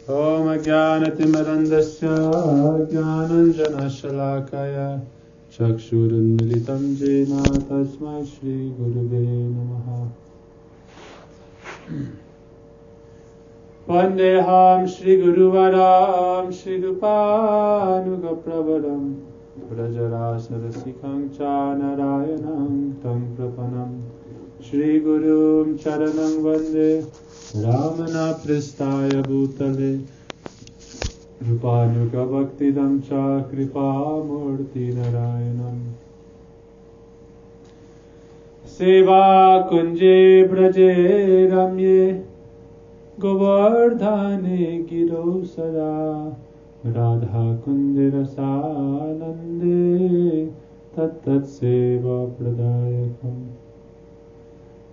Om Ajnanatimirandasya Jnananjanashalakaya Chakshurunmilitam Jena Tasmai Shri Gurave Namaha. Vandeham Shri Guruvaram Shri Rupanugapravaram Brajarasarasikham cha narayanam tam prapanam Shri Gurum Charanam Vande Ramana Pristaya Bhutale Rupanuga Bhaktidam cha Kripa Murti Narayanam Seva Kunje Braje Ramye Govardhane Giro Sada Radha Kundirasanande Tat Tat Seva Pradayakam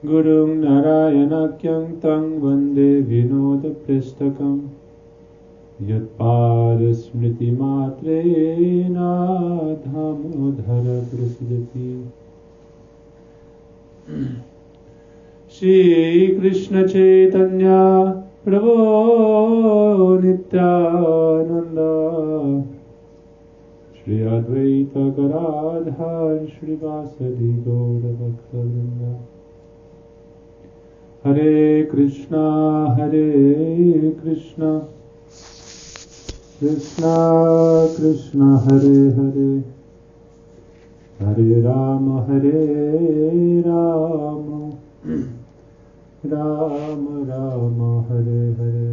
Gurung Narayanakyam Tang Vande Vinoda Pristakam Yatpada Smriti Matrena Dhamodhara Prasidati Shri Krishna Chaitanya Prabhu Nityananda Shri Advaita Garadha Shri Vasadi Gaura Bhakta Hare Krishna Krishna Krishna Hare Hare Hare Rama Rama Rama Hare Hare.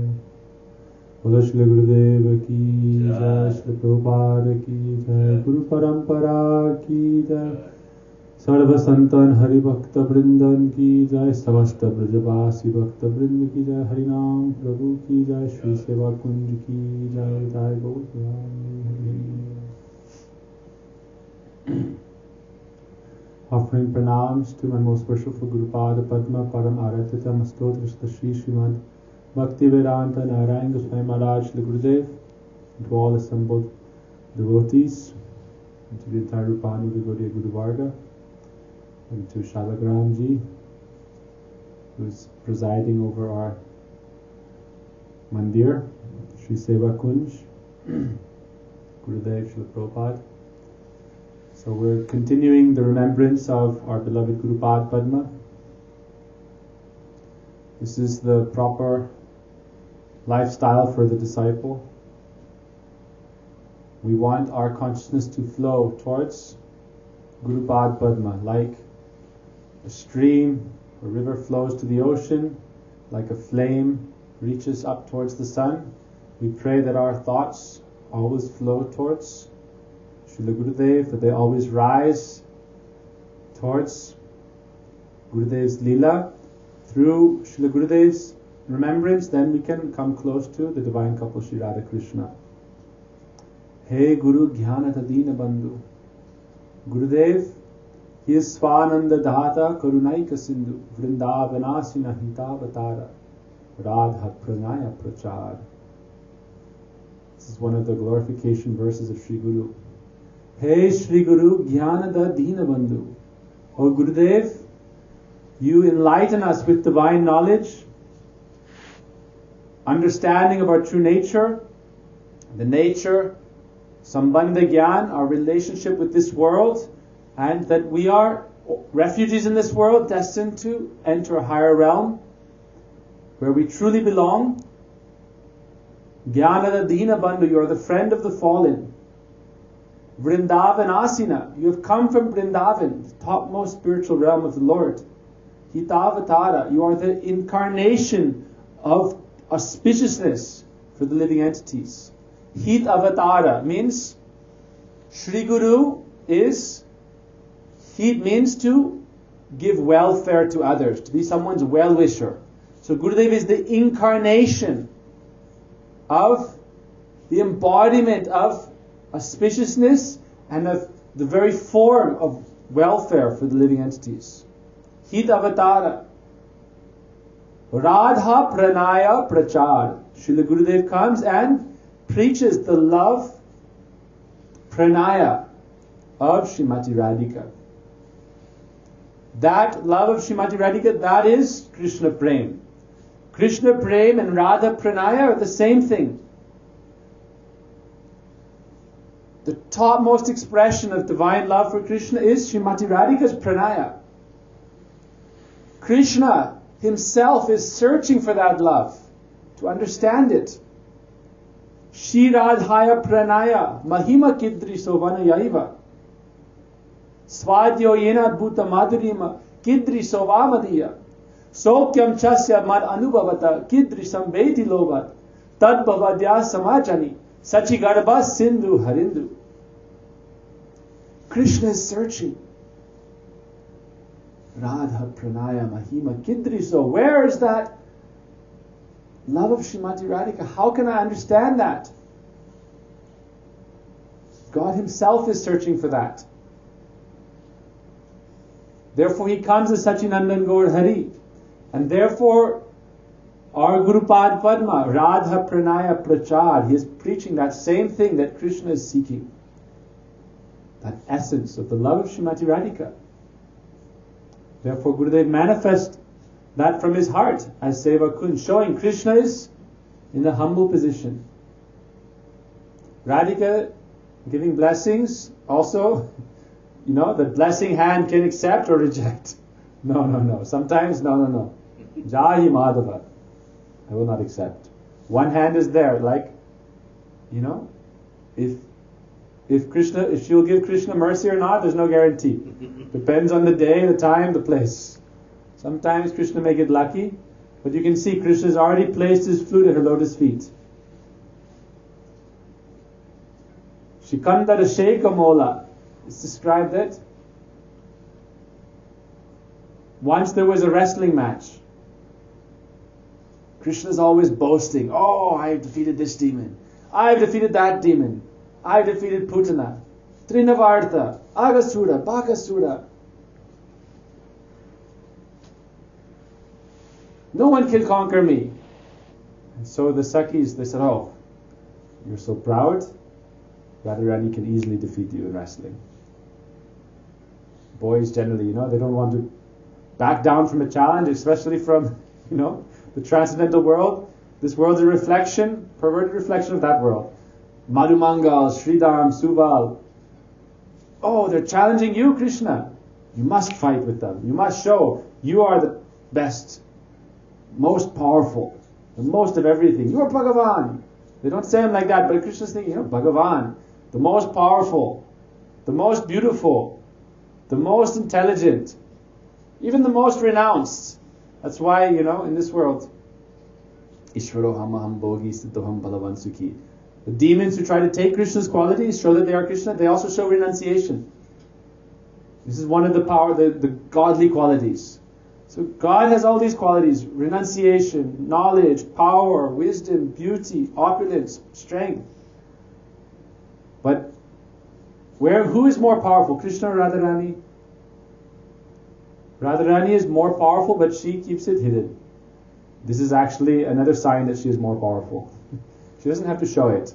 Bolo Shri Gurudeva ki jai, Shri Prabhupada ki jai, Guru Parampara ki jai, Sarva Santan Hari Bhakta Vrindan ki jai, Samasta Brajavasi Bhakta Vrind ki jai, Harinam Prabhu ki jai, Shri Seva Kunj ki jai, Jai Gautami. Offering pranams to my most worshipful Guru Pada Padma Param Aratita Mastotra Shri Srimad Bhakti Vedanta Narayan Goswami Maharaj Shri Gurudev, and to all assembled devotees, and to the entire Rupani devotee Guru Varga, and to Shalagramji, who is presiding over our mandir, Shri Seva Kunj, Gurudev Shri Prabhupada. So we're continuing the remembrance of our beloved Guru Pad Padma. This is the proper lifestyle for the disciple. We want our consciousness to flow towards Guru Pad Padma, like a stream, a river flows to the ocean, like a flame reaches up towards the sun. We pray that our thoughts always flow towards Srila Gurudev, that they always rise towards Gurudev's Leela. Through Srila Gurudev's remembrance, then we can come close to the divine couple Sri Radha Krishna. Hey Guru Jnana Tadina Bandhu. Gurudev, he is Swananda Dhata Karunaika Sindhu Vrindavanasina Hitavatara Radha Pranaya Prachar. This is one of the glorification verses of Sri Guru. Hey Shri Guru Jnanada Dina Bandhu. O Gurudev, you enlighten us with divine knowledge, understanding of our true nature, the nature, Sambandha Gyan, our relationship with this world, and that we are refugees in this world destined to enter a higher realm where we truly belong. Jnanada Dina Bandhu, you are the friend of the fallen. Vrindavan Asina, you have come from Vrindavan, the topmost spiritual realm of the Lord. Hitavatara, you are the incarnation of auspiciousness for the living entities. Hit Avatara means Shri Guru is, Hit means to give welfare to others, to be someone's well-wisher. So Gurudev is the incarnation of the embodiment of auspiciousness and of the very form of welfare for the living entities. Hit Avatara. Radha Pranaya Prachar. Srila Gurudev comes and preaches the love pranaya of Srimati Radhika. That love of Srimati Radhika, that is Krishna Prem. Krishna Prem and Radha Pranaya are the same thing. The topmost expression of divine love for Krishna is Srimati Radhika's Pranaya. Krishna himself is searching for that love, to understand it. Shri Radhaya Pranaya Mahima Kidri Sovana Yaiva Svadyo Yena Bhuta Madhurima Kidri Sovamadiya Sokyam Chasya Mad Anubhavata Kidri Sambeti Lovat Tad Bhavadya Samajani Sachigarbha Sindhu Harindu. Krishna is searching. Radha Pranaya Mahima Kidri. So where is that love of Srimati Radhika? How can I understand that? God himself is searching for that. Therefore he comes as Sachinandan Gaur Hari. And therefore our Guru Pad Padma, Radha Pranaya Prachar, he is preaching that same thing that Krishna is seeking. That essence of the love of Srimati Radhika. Therefore Gurudev manifests that from his heart as Seva Kund, showing Krishna is in the humble position. Radhika giving blessings also, the blessing hand can accept or reject. No. Sometimes, no. Jahi Madhava. I will not accept. One hand is there, like, if she'll give Krishna mercy or not, there's no guarantee. Depends on the day, the time, the place. Sometimes Krishna may get lucky, but you can see Krishna's already placed his flute at her lotus feet. Shikandara Sheka Mola. It's described that once there was a wrestling match. Krishna's always boasting, I've defeated this demon. I've defeated that demon. I've defeated Putana. Trinavartha. Agasura. Bakasura. No one can conquer me. And so the Sakhis, they said, you're so proud. Radharani can easily defeat you in wrestling. Boys generally, they don't want to back down from a challenge, especially from, the transcendental world. This world's a reflection, perverted reflection of that world. Madhumangal, Sridham, Subal. They're challenging you, Krishna. You must fight with them. You must show you are the best, most powerful, the most of everything. You are Bhagavan. They don't say him like that, but Krishna's thinking, Bhagavan, the most powerful, the most beautiful, the most intelligent, even the most renounced. That's why, in this world, Ishvaro Hamaham Bhogi Siddhoham Balavan Sukhi. The demons who try to take Krishna's qualities, show that they are Krishna, they also show renunciation. This is one of the godly qualities. So God has all these qualities: renunciation, knowledge, power, wisdom, beauty, opulence, strength. But who is more powerful, Krishna or Radharani? Radharani is more powerful, but she keeps it hidden. This is actually another sign that she is more powerful. She doesn't have to show it.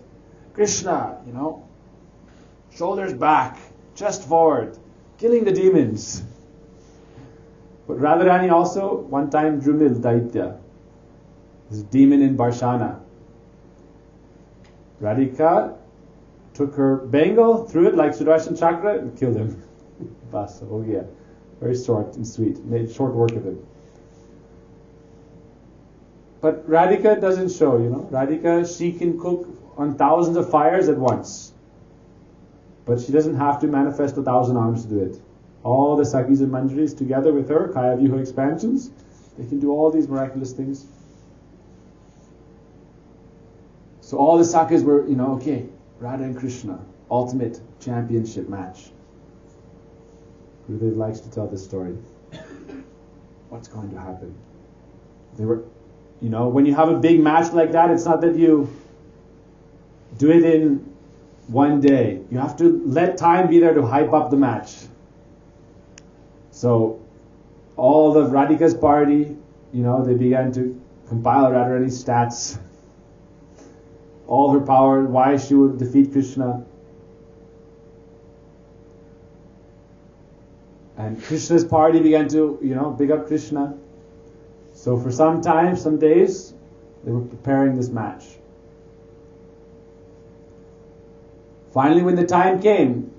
Krishna, shoulders back, chest forward, killing the demons. But Radharani also, one time, Drumil Daitya, this demon in Barshana. Radhika took her bengal, threw it like Sudarshan Chakra, and killed him. Bas, oh yeah. Very short and sweet. Made short work of him. But Radhika doesn't show, Radhika, she can cook on thousands of fires at once. But she doesn't have to manifest 1,000 arms to do it. All the Sakhis and Manjaris together with her, Kaya Vyuha expansions, they can do all these miraculous things. So all the Sakhis were, Radha and Krishna, ultimate championship match. Gurudev likes to tell this story. What's going to happen? They were, when you have a big match like that, it's not that you do it in one day. You have to let time be there to hype up the match. So all the Radhika's party, they began to compile Radharani's stats, all her power, why she would defeat Krishna. And Krishna's party began to, big up Krishna. So for some time, some days, they were preparing this match. Finally, when the time came,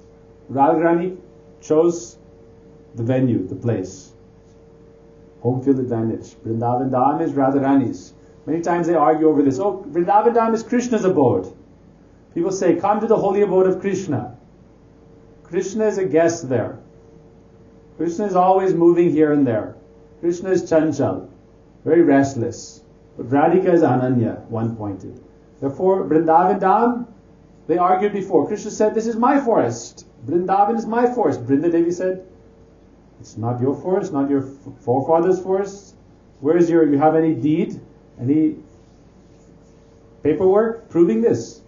Radharani chose the venue, the place. Home field advantage. Vrindavan Dham is Radharani's. Many times they argue over this. Oh, Vrindavan Dham is Krishna's abode. People say, come to the holy abode of Krishna. Krishna is a guest there. Krishna is always moving here and there. Krishna is chanchal, very restless. But Radhika is Ananya, one pointed. Therefore, Vrindavan Dham, they argued before. Krishna said, this is my forest. Vrindavan is my forest. Brinda Devi said, it's not your forest, not your forefathers' forest. Where is you have any deed, any paperwork proving this?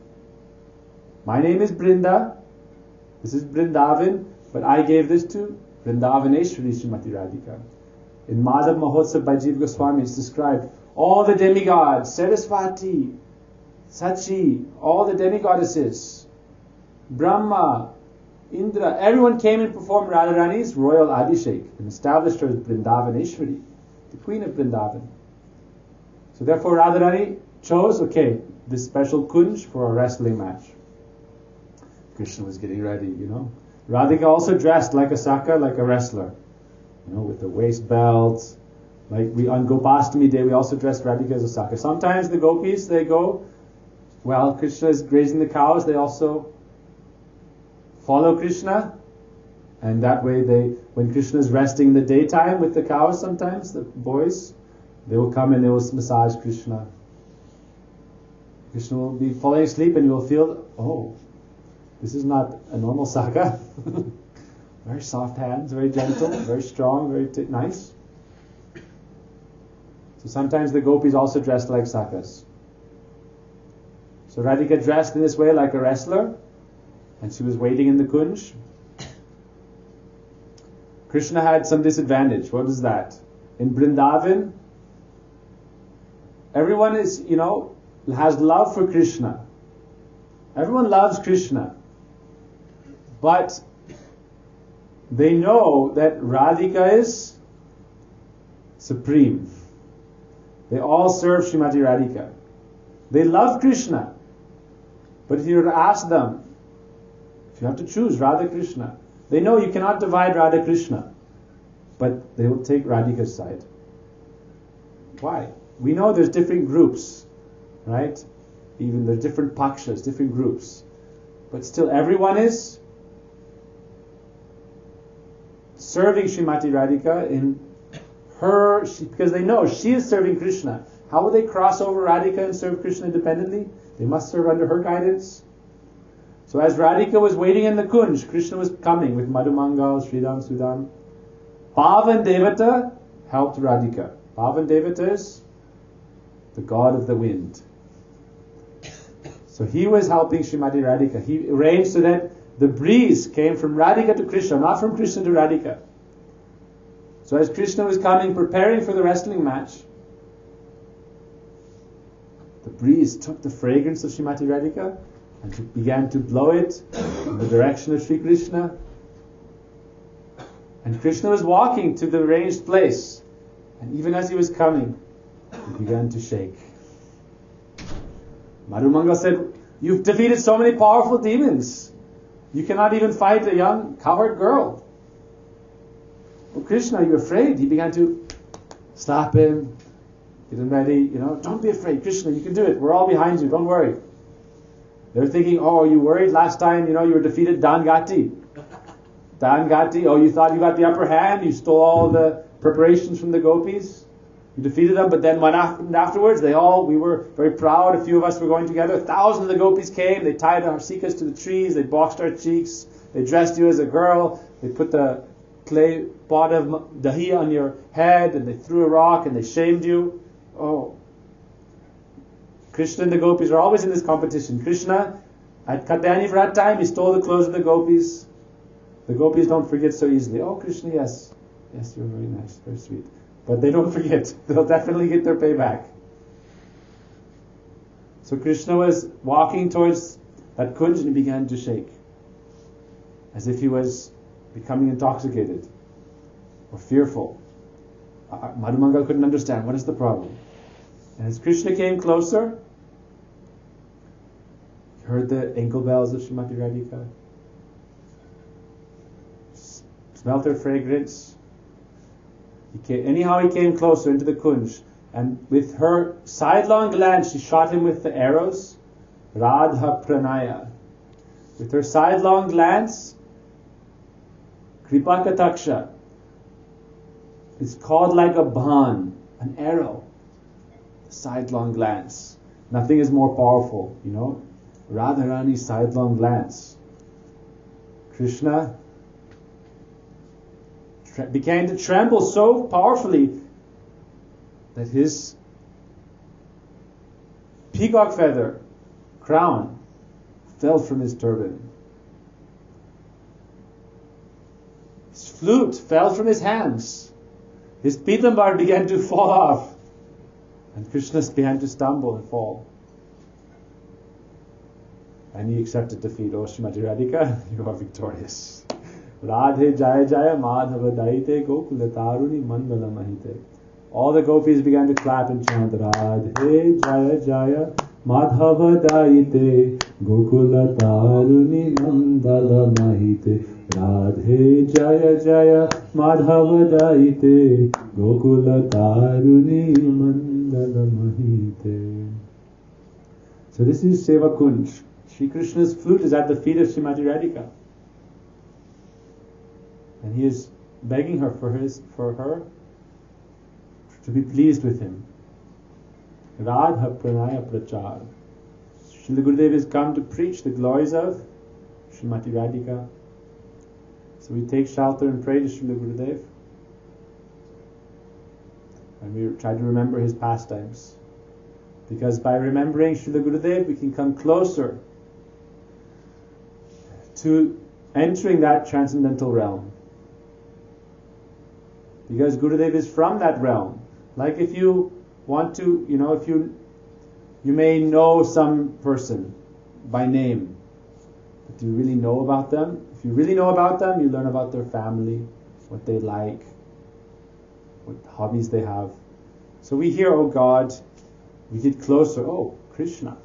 My name is Brinda. This is Vrindavan, but I gave this to Vrindavaneshwari Srimati Radhika. In Madhav Mahotsav by Jiva Goswami, it's described all the demigods, Saraswati, Sachi, all the demigoddesses, Brahma, Indra, everyone came and performed Radharani's royal Abhishek and established her as Vrindavaneshwari, the queen of Vrindavan. So therefore Radharani chose, this special kunj for a wrestling match. Krishna was getting ready, Radhika also dressed like a Saka, like a wrestler, with the waist belt. Like on Gopastami day, we also dress Radhika as a Saka. Sometimes the gopis, they go, while Krishna is grazing the cows, they also follow Krishna. And that way when Krishna is resting in the daytime with the cows sometimes, the boys, they will come and they will massage Krishna. Krishna will be falling asleep and you will feel, this is not a normal Saka. Very soft hands, very gentle, very strong, very nice. So sometimes the gopis also dressed like Sakas. So Radhika dressed in this way like a wrestler, and she was waiting in the kunj. Krishna had some disadvantage. What is that? In Vrindavan, everyone is, has love for Krishna. Everyone loves Krishna. But they know that Radhika is supreme. They all serve Srimati Radhika. They love Krishna. But if you were to ask them, if you have to choose Radha Krishna, they know you cannot divide Radha Krishna. But they will take Radhika's side. Why? We know there's different groups, right? Even there's different pakshas, different groups. But still everyone is serving Srimati Radhika in her, because they know she is serving Krishna. How will they cross over Radhika and serve Krishna independently? They must serve under her guidance. So as Radhika was waiting in the kunj, Krishna was coming with Madhumangal, Sridham, Sudham. Pavan Devata helped Radhika. Pavan Devata is the god of the wind. So he was helping Srimati Radhika. He arranged so that the breeze came from Radhika to Krishna, not from Krishna to Radhika. So as Krishna was coming, preparing for the wrestling match, the breeze took the fragrance of Srimati Radhika and began to blow it in the direction of Sri Krishna. And Krishna was walking to the arranged place. And even as he was coming, he began to shake. Madhumangal said, "You've defeated so many powerful demons. You cannot even fight a young cowherd girl." "Oh Krishna, are you afraid?" He began to slap him, get him ready, "Don't be afraid, Krishna, you can do it. We're all behind you, don't worry." They were thinking, "Oh, are you worried? Last time, you were defeated Dangati. Dangati, you thought you got the upper hand, you stole all the preparations from the gopis. You defeated them, but then when afterwards, we were very proud. A few of us were going together. 1,000 of the gopis came. They tied our sikas to the trees. They boxed our cheeks. They dressed you as a girl. They put the clay pot of dahi on your head, and they threw a rock, and they shamed you." Oh. Krishna and the gopis are always in this competition. Krishna, at Katyani Vrat time, he stole the clothes of the gopis. The gopis don't forget so easily. "Oh, Krishna, yes. Yes, you're very nice, very sweet." But they don't forget. They'll definitely get their payback. So Krishna was walking towards that kunj and he began to shake, as if he was becoming intoxicated or fearful. Madhumangal couldn't understand, what is the problem? And as Krishna came closer, he heard the ankle bells of Srimati Radhika, smelt her fragrance. Anyhow, he came closer into the kunj, and with her sidelong glance, she shot him with the arrows. Radha Pranaya. With her sidelong glance, Kripa Kataksha. It's called like a bhan, an arrow. Sidelong glance. Nothing is more powerful, Radharani's sidelong glance. Krishna began to tremble so powerfully that his peacock feather crown fell from his turban. His flute fell from his hands. His pitambar began to fall off. And Krishna began to stumble and fall. And he accepted defeat. Oh, Srimati Radhika, you are victorious. Radhe Jaya Jaya Madhava Daite Gokula Taruni Mandala Mahite. All the gopis began to clap and chant Radhe Jaya Jaya Madhava Daite Gokula Taruni Mandala Mahite. Radhe Jaya Jaya Madhava Daite Gokula Taruni Mandala Mahite. So this is Seva Kunj. Shri Krishna's flute is at the feet of Srimati Radhika. And he is begging her for her to be pleased with him. Radha Pranaya Prachar. Srila Gurudeva has come to preach the glories of Srimati Radhika. So we take shelter and pray to Srila Gurudeva. And we try to remember his pastimes. Because by remembering Srila Gurudeva, we can come closer to entering that transcendental realm. Because Gurudeva is from that realm. Like if you want to, if you may know some person by name, but do you really know about them? If you really know about them, you learn about their family, what they like, what hobbies they have. So we hear, oh God, we get closer, oh, Krishna.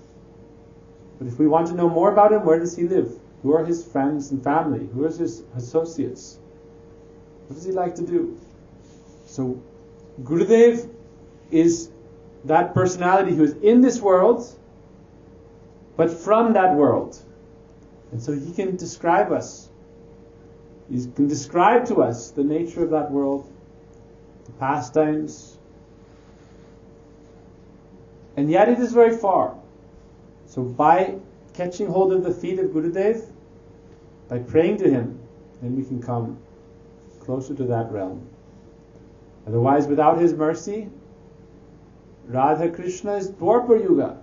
But if we want to know more about him, where does he live? Who are his friends and family? Who are his associates? What does he like to do? So Gurudev is that personality who is in this world, but from that world. And so he can describe us. He can describe to us the nature of that world, the pastimes. And yet it is very far. So by catching hold of the feet of Gurudev, by praying to him, then we can come closer to that realm. Otherwise, without his mercy, Radha Krishna is Dwapar Yuga.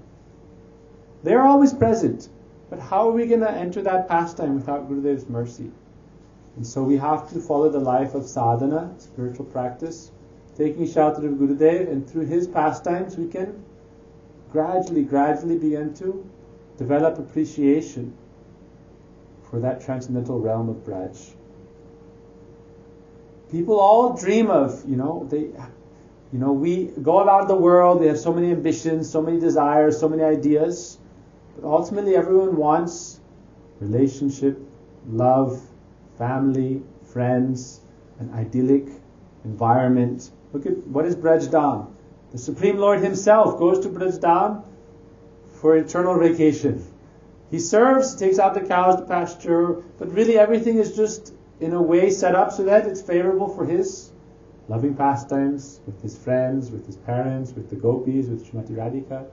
They are always present. But how are we going to enter that pastime without Gurudev's mercy? And so we have to follow the life of sadhana, spiritual practice, taking shelter of Gurudev, and through his pastimes we can gradually begin to develop appreciation for that transcendental realm of Braj. People all dream of, we go about the world, they have so many ambitions, so many desires, so many ideas, but ultimately everyone wants relationship, love, family, friends, an idyllic environment. Look at what is Braj Dham. The Supreme Lord himself goes to Braj Dham for eternal vacation. He serves, takes out the cows to pasture, but really everything is just in a way set up so that it's favorable for his loving pastimes with his friends, with his parents, with the gopis, with Srimati Radhika.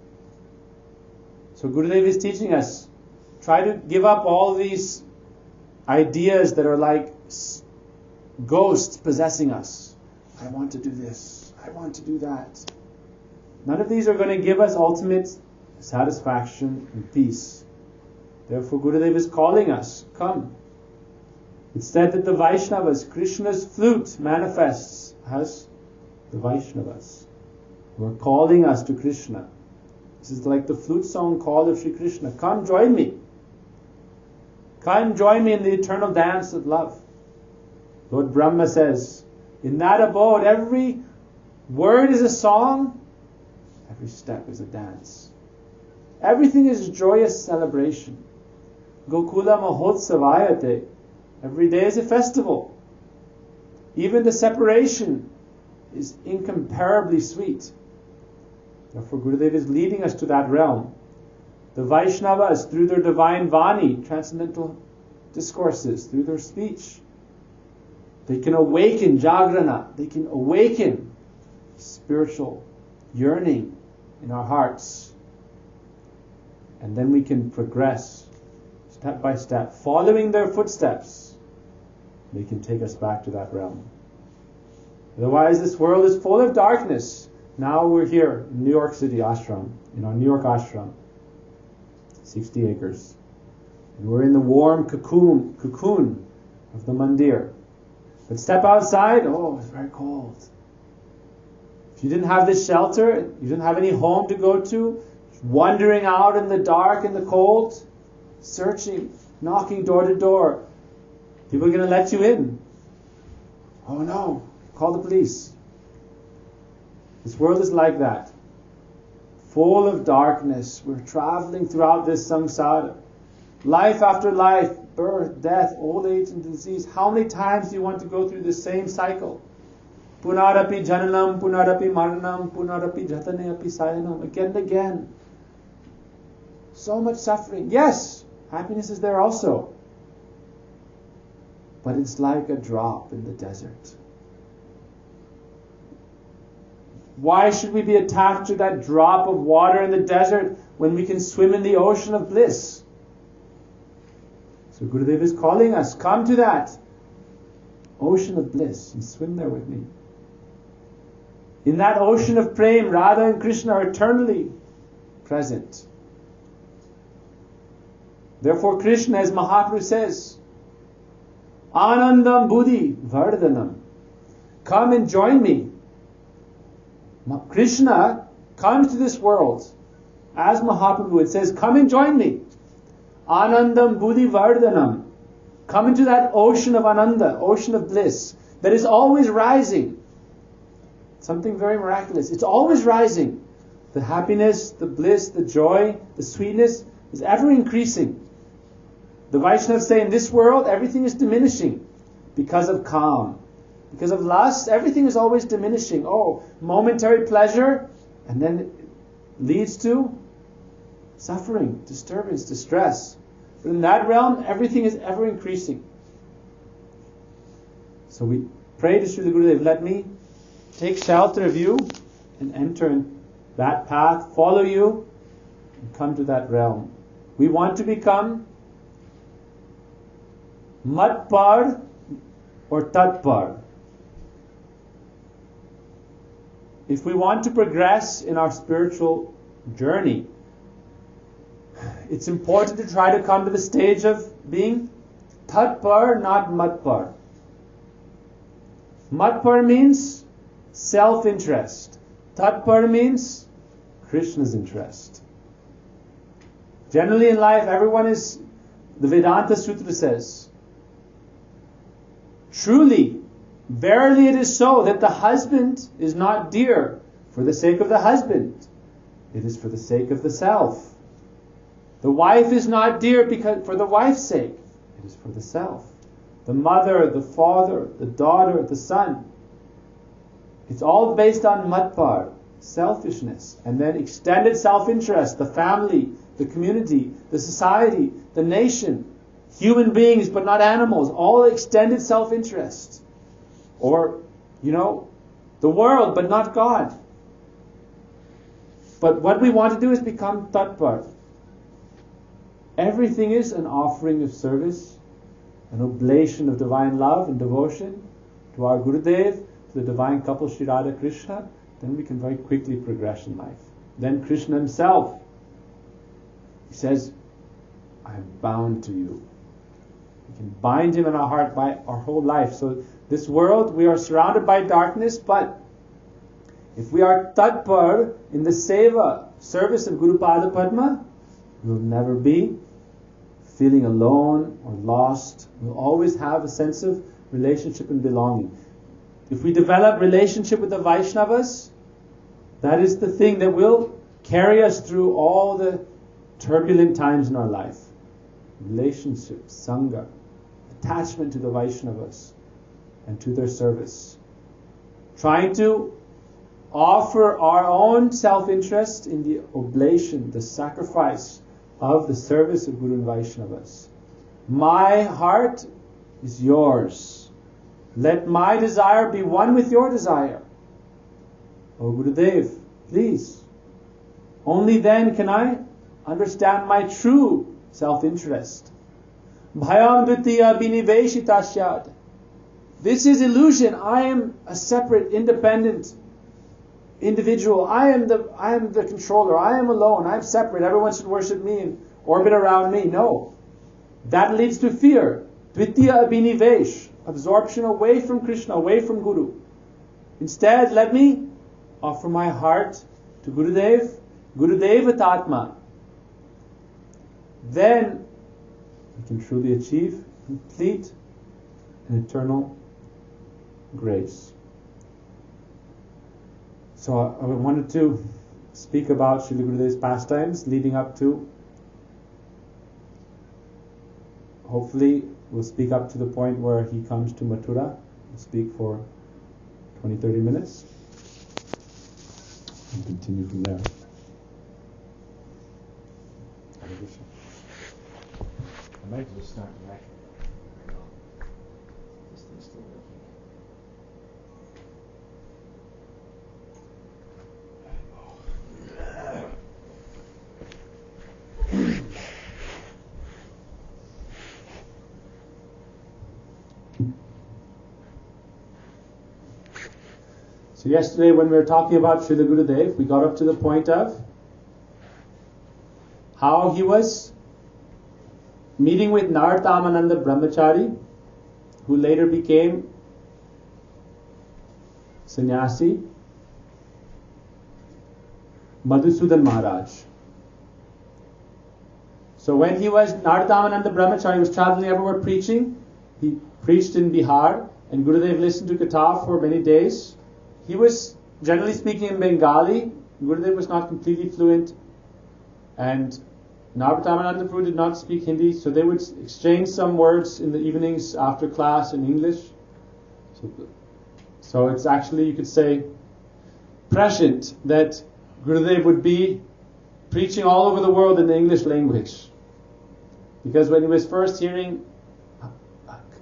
So Gurudev is teaching us, try to give up all these ideas that are like ghosts possessing us. I want to do this, I want to do that. None of these are going to give us ultimate satisfaction and peace. Therefore Gurudev is calling us, come. It's said that the Vaishnavas, Krishna's flute manifests as the Vaishnavas, who are calling us to Krishna. This is like the flute song call of Sri Krishna. Come join me. Come join me in the eternal dance of love. Lord Brahma says, in that abode, every word is a song, every step is a dance. Everything is joyous celebration. Gokula Mahotsavayate. Every day is a festival. Even the separation is incomparably sweet. Therefore Gurudeva is leading us to that realm. The Vaishnavas, through their divine Vani, transcendental discourses, through their speech, they can awaken Jagrana, they can awaken spiritual yearning in our hearts. And then we can progress step by step, following their footsteps. They can take us back to that realm. Otherwise, this world is full of darkness. Now we're here in New York City ashram, in our New York ashram, 60 acres. And we're in the warm cocoon of the mandir. But step outside, oh, it's very cold. If you didn't have this shelter, you didn't have any home to go to, wandering out in the dark and the cold, searching, knocking door to door, people are going to let you in. Oh no, call the police. This world is like that. Full of darkness. We're traveling throughout this samsara. Life after life, birth, death, old age and disease. How many times do you want to go through the same cycle? Punarapi jananam, punarapi maranam, punarapi jatane api sayanam. Again and again. So much suffering. Yes, happiness is there also. But it's like a drop in the desert. Why should we be attached to that drop of water in the desert when we can swim in the ocean of bliss? So Gurudeva is calling us, come to that ocean of bliss and swim there with me. In that ocean of prem, Radha and Krishna are eternally present. Therefore Krishna, as Mahaprabhu says, Anandam Buddhi Vardhanam. Come and join me. Krishna comes to this world as Mahaprabhu. It says, come and join me. Anandam Buddhi Vardhanam. Come into that ocean of Ananda, ocean of bliss, that is always rising. Something very miraculous. It's always rising. The happiness, the bliss, the joy, the sweetness is ever increasing. The Vaishnavas say in this world everything is diminishing because of calm. Because of lust, everything is always diminishing. Oh, momentary pleasure, and then it leads to suffering, disturbance, distress. But in that realm, everything is ever increasing. So we pray to Srila Gurudev, let me take shelter of you and enter in that path, follow you, and come to that realm. We want to become Matpar or Tatpar. If we want to progress in our spiritual journey, it's important to try to come to the stage of being Tatpar, not Matpar. Matpar means self-interest. Tatpar means Krishna's interest. Generally in life, everyone is, the Vedanta Sutra says, truly, verily it is so that the husband is not dear for the sake of the husband. It is for the sake of the self. The wife is not dear because for the wife's sake. It is for the self. The mother, the father, the daughter, the son. It's all based on matpar, selfishness, and then extended self-interest, the family, the community, the society, the nation, human beings but not animals, all extended self-interest. Or, the world but not God. But what we want to do is become tatpar. Everything is an offering of service, an oblation of divine love and devotion to our Gurudev, to the divine couple Sri Radha Krishna. Then we can very quickly progress in life. Then Krishna himself, he says, I am bound to you. We can bind him in our heart by our whole life. So this world, we are surrounded by darkness, but if we are tatpar in the seva, service of Guru Pada Padma, we'll never be feeling alone or lost. We'll always have a sense of relationship and belonging. if we develop relationship with the Vaishnavas, that is the thing that will carry us through all the turbulent times in our life. Relationship, Sangha, attachment to the Vaishnavas and to their service. Trying to offer our own self-interest in the oblation, the sacrifice of the service of Guru and Vaishnavas. My heart is yours. Let my desire be one with your desire. O Gurudev, please. Only then can I understand my true self-interest. Bhayam dvitiya biniveshitashyad. This is illusion. I am a separate, independent individual. I am the controller. I am alone. I am separate. Everyone should worship me and orbit around me. No. That leads to fear. Dvitiya abhinivesh. Absorption away from Krishna, away from Guru. Instead, let me offer my heart to Gurudev, Gurudeva Tatma. Then we can truly achieve complete and eternal grace. So I wanted to speak about Srila Gurudev's pastimes leading up to, hopefully we'll speak up to the point where he comes to Mathura. We'll speak for 20-30 minutes and continue from there. I might just start the record. This thing's still working. So yesterday when we were talking about Srila Gurudev, we got up to the point of how he was meeting with Nartamananda Brahmachari, who later became sannyasi, Madhusudan Maharaj. So when Nartamananda Brahmachari was traveling everywhere preaching, he preached in Bihar, and Gurudev listened to Katha for many days. He was generally speaking in Bengali. Gurudev was not completely fluent, and Nartamananda Prabhu did not speak Hindi, so they would exchange some words in the evenings after class in English. So it's actually, you could say, prescient that Gurudev would be preaching all over the world in the English language. Because when he was first hearing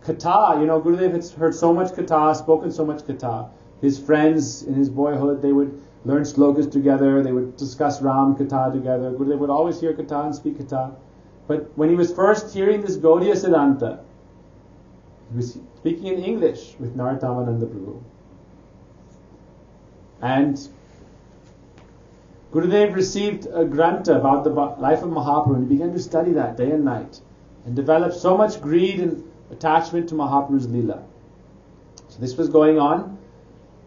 Katha, Gurudev had heard so much Katha, spoken so much Katha. His friends in his boyhood, they would learn slokas together, they would discuss Ram Katha together. Gurudev would always hear Katha and speak Katha. But when he was first hearing this Gaudiya Siddhanta, he was speaking in English with Nartamananda Prabhu. And Gurudev received a granta about the life of Mahaprabhu, and he began to study that day and night, and developed so much greed and attachment to Mahaprabhu's Leela. So this was going on.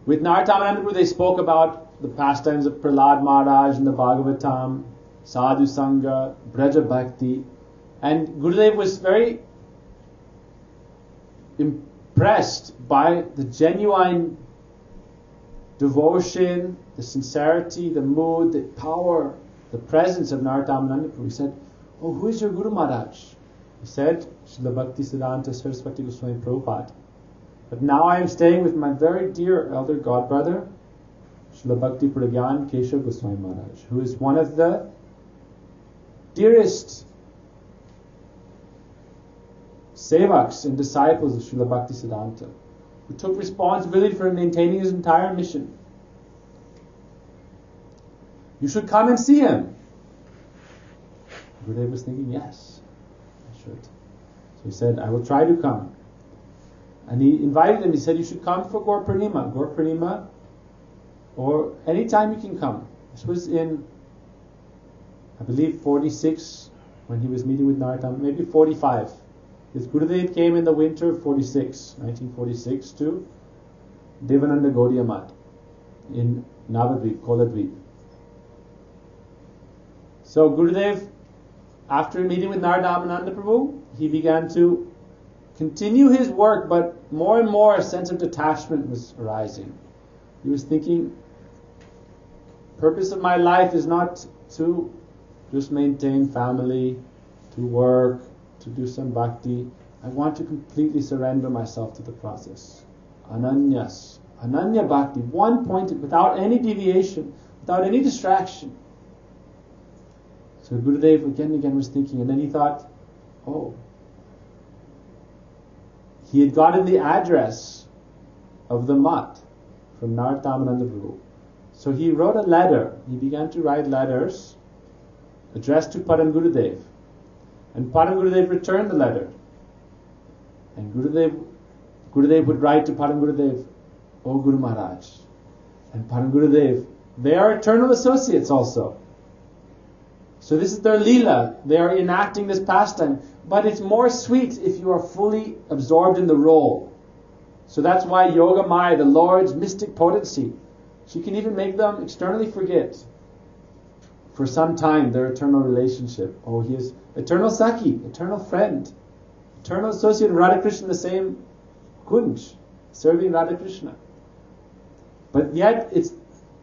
With Nartamananda Prabhu, they spoke about the pastimes of Prahlad Maharaj and the Bhagavatam, Sadhu Sangha, Braja Bhakti. And Gurudev was very impressed by the genuine devotion, the sincerity, the mood, the power, the presence of Nartamananda Prabhu. He said, "Oh, who is your Guru Maharaj?" He said, "Srila Bhakti Siddhanta Saraswati Goswami Prabhupada. But now I am staying with my very dear elder godbrother, Srila Bhakti Pragyan Keshav Goswami Maharaj, who is one of the dearest sevaks and disciples of Srila Bhakti Siddhanta, who took responsibility for maintaining his entire mission. You should come and see him." Gurudev was thinking, yes, I should. So he said, "I will try to come." And he invited him. He said, "You should come for Gaur Purnima, or any time you can come." This was in, I believe, 46, when he was meeting with Narottam, maybe 45. His Gurudev came in the winter of 1946 to Devananda Gaudiya Math in Navadvip, Koladvip. So Gurudev, after meeting with Naradamananda Prabhu, he began to continue his work, but more and more a sense of detachment was arising. He was thinking, purpose of my life is not to just maintain family, to work, to do some bhakti. I want to completely surrender myself to the process. Ananya bhakti, one pointed, without any deviation, without any distraction. So Gurudev again and again was thinking, and then he thought, he had gotten the address of the mutt from Narottam Prabhu. So he wrote a letter. He began to write letters addressed to Param Gurudev. And Param Gurudev returned the letter. And Gurudev would write to Param Gurudev, O Guru Maharaj. And Param Gurudev, they are eternal associates also. So this is their Leela. They are enacting this pastime. But it's more sweet if you are fully absorbed in the role. So that's why Yoga Maya, the Lord's mystic potency, she can even make them externally forget for some time their eternal relationship. Oh, he is eternal Sakhi, eternal friend, eternal associate of Radha Krishna, the same kunj, serving Radha Krishna. But yet it's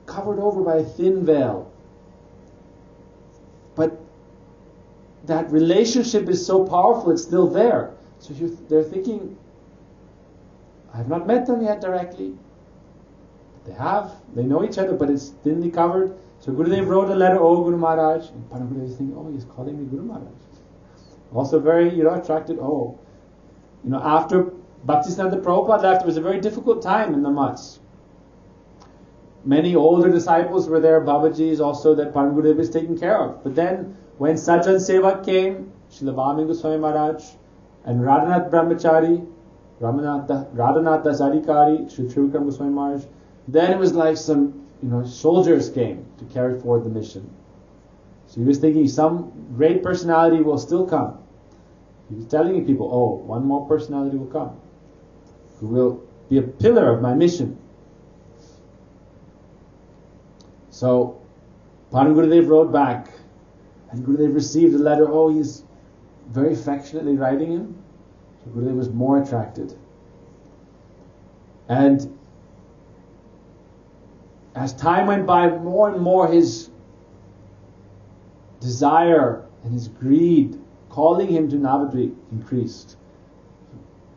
covered over by a thin veil. But that relationship is so powerful, it's still there. So they're thinking, I have not met them yet directly. They know each other, but it's thinly covered. So Gurudev wrote a letter, O Guru Maharaj. And Param Gurudev is thinking, he's calling me Guru Maharaj. Also very, attracted, after Bhaktisiddhanta Prabhupada left, it was a very difficult time in the mutts. Many older disciples were there, Babajis also, that Param Gurudev is taking care of. But then, when Sajjan Sevak came, Srila Vamini Goswami Maharaj, and Radhanath Brahmachari, Radhanath Dasarikari, Sri Trivikram Goswami Maharaj, then it was like some, soldiers came to carry forward the mission. So he was thinking some great personality will still come. He was telling people, one more personality will come, who will be a pillar of my mission. So Param Gurudev wrote back, and Gurudev received a letter. He's very affectionately writing him. So Gurudev was more attracted. And as time went by, more and more his desire and his greed calling him to Navadvip increased.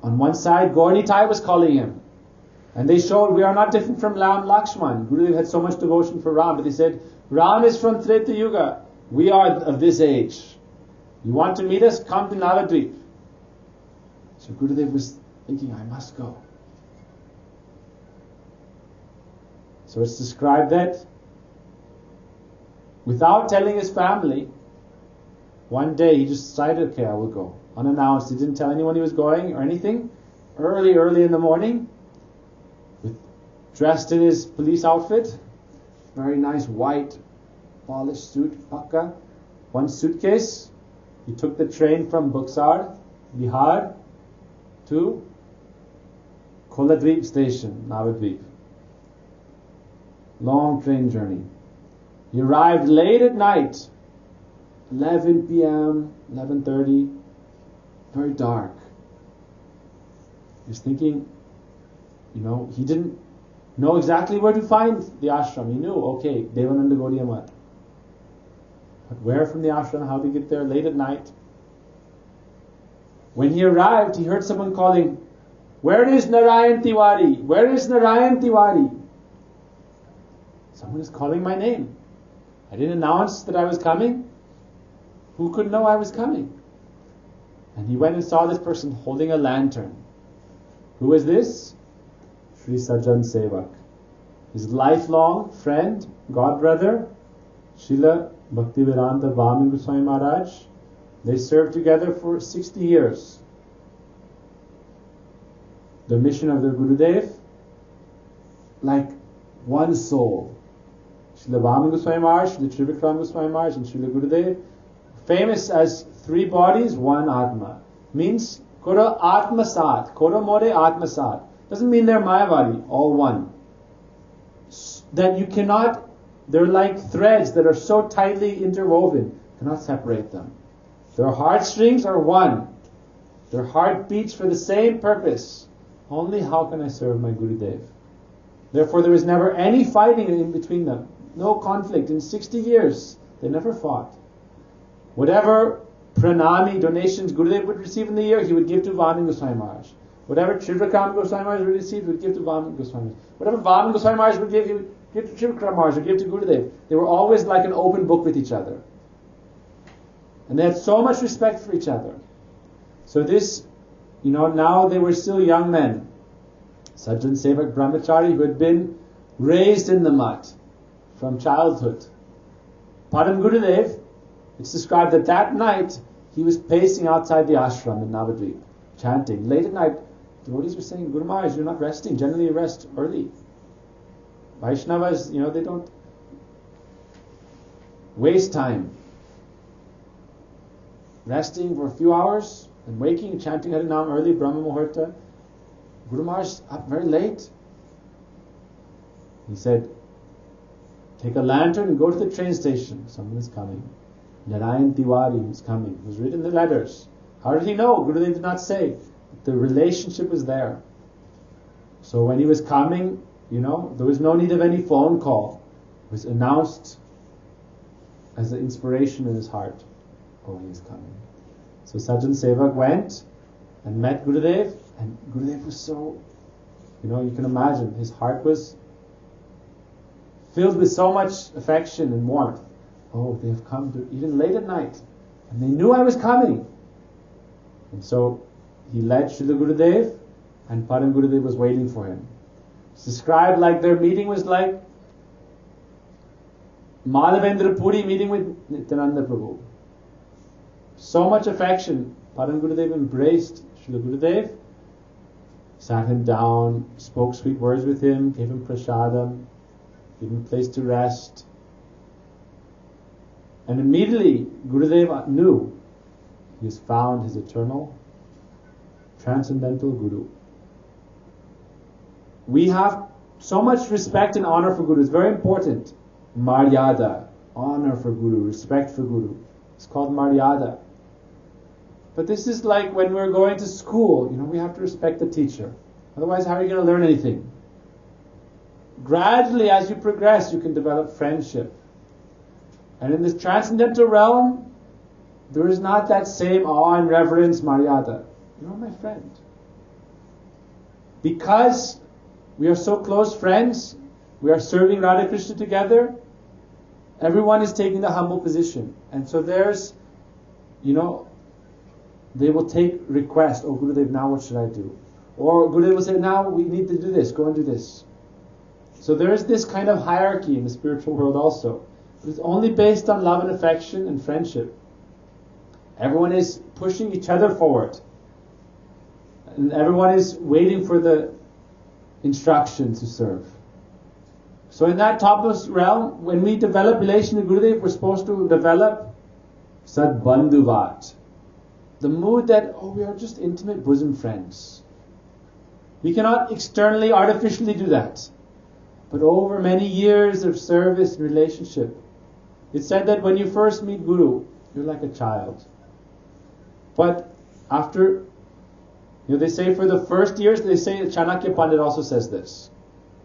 On one side, Gaurnitai was calling him. And they showed we are not different from Ram Lakshman. Gurudev had so much devotion for Ram, but they said, Ram is from Treta Yuga. We are of this age. You want to meet us? Come to Navadvip. So Gurudev was thinking, I must go. So it's described that without telling his family, one day he just decided, okay, I will go. Unannounced. He didn't tell anyone he was going or anything. Early in the morning, dressed in his police outfit, very nice white polished suit, pakka, one suitcase. He took the train from Buxar, Bihar, to Koladvip station, Navadvip. Long train journey. He arrived late at night, 11 p.m., 11:30, very dark. He was thinking, he didn't know exactly where to find the ashram. He knew, Devananda Gaudiya Math. But where from the ashram, how to get there late at night? When he arrived, he heard someone calling, where is Narayan Tiwari? Where is Narayan Tiwari? Someone is calling my name. I didn't announce that I was coming. Who could know I was coming? And he went and saw this person holding a lantern. Who is this? Sri Sajjan Sevak. His lifelong friend, godbrother, Srila Bhaktivedanta Vamini Goswami Maharaj. They served together for 60 years. The mission of their Gurudev, like one soul. Srila Vamini Goswami Maharaj, Srila Trivikram Goswami Maharaj, and Srila Gurudev, famous as three bodies, one Atma. Means, Koro Atma Sat, Koro More Atma Sat. Doesn't mean they're Mayavadi, all one. That you cannot, they're like threads that are so tightly interwoven, cannot separate them. Their heartstrings are one. Their heart beats for the same purpose. Only how can I serve my Gurudev? Therefore there was never any fighting in between them. No conflict. In 60 years, they never fought. Whatever pranami, donations Gurudev would receive in the year, he would give to Vaman Goswami Maharaj. Whatever Trivakram Goswami Maharaj would receive, he would give to Vaman Goswami Maharaj. Whatever Vaman Goswami Maharaj would give, he would give to Trivakram Maharaj, or give to Gurudev. They were always like an open book with each other. And they had so much respect for each other. So this, now they were still young men. Sajjan Sevak Brahmachari, who had been raised in the mud from childhood. Padam Gurudev, it's described that that night he was pacing outside the ashram in Navadvip, chanting. Late at night, devotees were saying, Guru Maharaj, you're not resting. Generally you rest early. Vaishnavas, they don't waste time. Resting for a few hours and waking and chanting Harinam early, Brahma Muhurta. Guru Maharaj up very late. He said, take a lantern and go to the train station. Someone is coming. Narayan Tiwari is coming. It was written in the letters. How did he know? Gurudev did not say. The relationship was there. So when he was coming, there was no need of any phone call. It was announced as an inspiration in his heart. Oh, he is coming. So Sajjan Sevak went and met Gurudev, and Gurudev was so, you can imagine, his heart was filled with so much affection and warmth. Oh, they have come even late at night, and they knew I was coming. And so he led Srila Gurudev, and Param Gurudev was waiting for him. It's described like their meeting was like Madhavendra Puri meeting with Nityananda Prabhu. So much affection. Param Gurudev embraced Srila Gurudev, sat him down, spoke sweet words with him, gave him prasadam, gave him a place to rest. And immediately Gurudev knew he has found his eternal, transcendental Guru. We have so much respect and honor for Guru. It's very important. Maryada, honor for Guru, respect for Guru. It's called Maryada. But this is like when we're going to school, we have to respect the teacher. Otherwise, how are you going to learn anything? Gradually, as you progress, you can develop friendship. And in this transcendental realm, there is not that same awe and reverence, Maryada. You're my friend. Because we are so close friends, we are serving Radha Krishna together, everyone is taking the humble position. And so there's, they will take request, oh Gurudev, now what should I do? Or Gurudev will say, now we need to do this, go and do this. So there is this kind of hierarchy in the spiritual world also. But it's only based on love and affection and friendship. Everyone is pushing each other forward. And everyone is waiting for the instruction to serve. So in that topmost realm, when we develop relation to Gurudev, we're supposed to develop Sadbandhuvat. The mood that, we are just intimate bosom friends. We cannot externally, artificially do that. But over many years of service and relationship, it's said that when you first meet Guru, you're like a child. But after, they say for the first years, they say, Chanakya Pandit also says this.